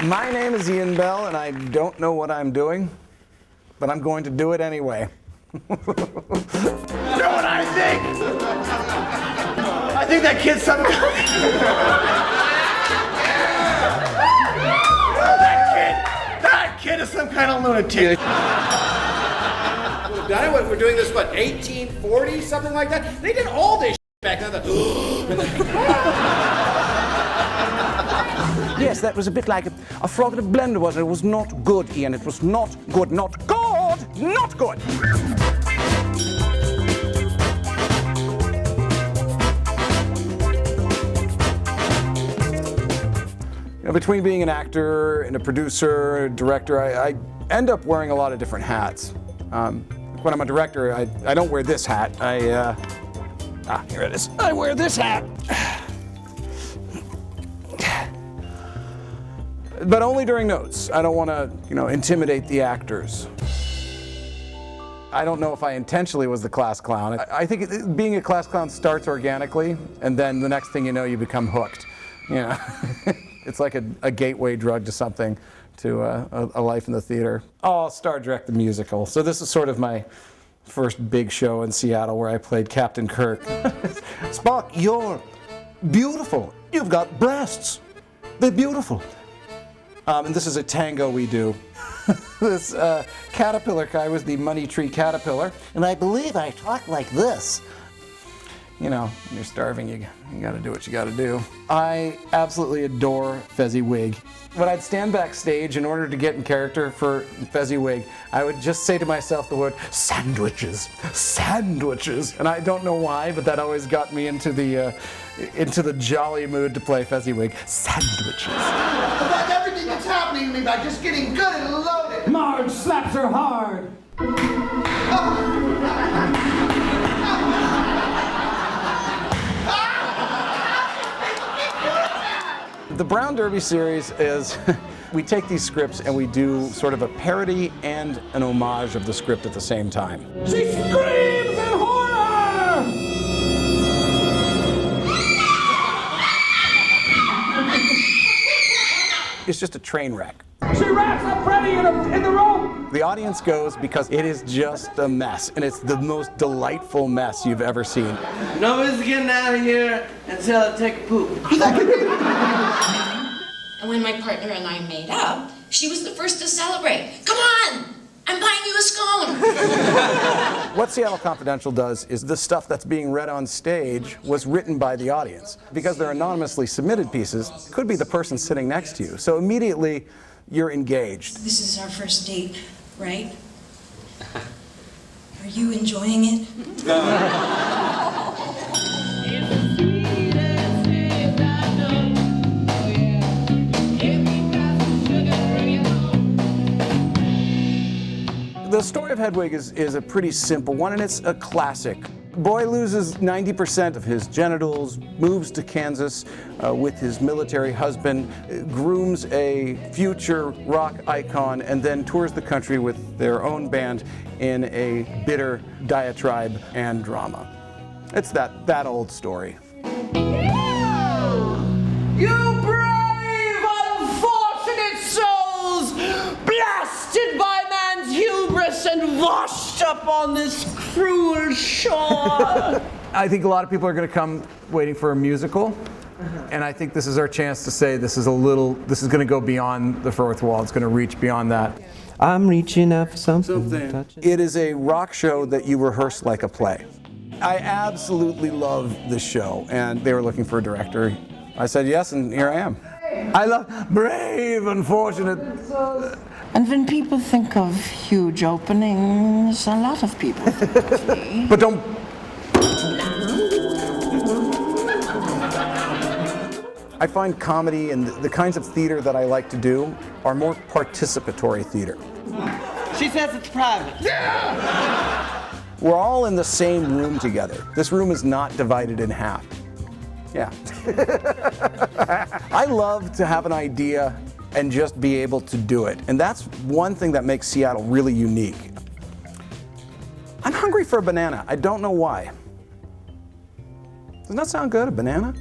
My name is Ian Bell, and I don't know what I'm doing, but I'm going to do it anyway. You know what I think? I think that kid's some that kid is some kind of lunatic. We're doing this, what, 1840, something like that? They did all this back then. Yes, that was a bit like a frog in a blender, wasn't it? It was not good, Ian. It was not good. Not good! Not good! You know, between being an actor and a producer, a director, I end up wearing a lot of different hats. When I'm a director, I don't wear this hat. Here it is. I wear this hat. But only during notes. I don't want to, intimidate the actors. I don't know if I intentionally was the class clown. I think being a class clown starts organically, and then the next thing you know, you become hooked. It's like a gateway drug to something, to a life in the theater. Oh, Star Trek the musical. So this is sort of my first big show in Seattle where I played Captain Kirk. Spock, you're beautiful. You've got breasts. They're beautiful. And this is a tango we do. This caterpillar guy was the money tree caterpillar. And I believe I talk like this. When you're starving, you got to do what you got to do. I absolutely adore Fezziwig. When I'd stand backstage, in order to get in character for Fezziwig, I would just say to myself the word, sandwiches, sandwiches. And I don't know why, but that always got me into the jolly mood to play Fezziwig. Sandwiches. About everything that's happening to me by just getting good and loaded. Marge slaps her hard. The Brown Derby series is, we take these scripts and we do sort of a parody and an homage of the script at the same time. She screams in horror! It's just a train wreck. She wraps up Freddy in the room! The audience goes because it is just a mess, and it's the most delightful mess you've ever seen. Nobody's getting out of here until I take a poop. And when my partner and I made up, she was the first to celebrate. Come on! I'm buying you a scone! What Seattle Confidential does is the stuff that's being read on stage was written by the audience. Because they're anonymously submitted pieces, it could be the person sitting next to you. So immediately, you're engaged. This is our first date, right? Are you enjoying it? The story of Hedwig is a pretty simple one, and it's a classic. Boy loses 90% of his genitals, moves to Kansas with his military husband, grooms a future rock icon, and then tours the country with their own band in a bitter diatribe and drama. It's that old story. You brave, unfortunate souls, blasted by man's hubris and washed up on this cruel shore. I think a lot of people are going to come waiting for a musical, and I think this is our chance to say this is going to go beyond the fourth wall. It's going to reach beyond that. I'm reaching out for something. It is a rock show that you rehearse like a play. I absolutely love this show, and they were looking for a director. I said yes, and here I am. I love brave, unfortunate. And when people think of huge openings, a lot of people think of me. But don't. I find comedy and the kinds of theater that I like to do are more participatory theater. She says it's private. Yeah! We're all in the same room together. This room is not divided in half. Yeah. I love to have an idea and just be able to do it. And that's one thing that makes Seattle really unique. I'm hungry for a banana. I don't know why. Doesn't that sound good, a banana?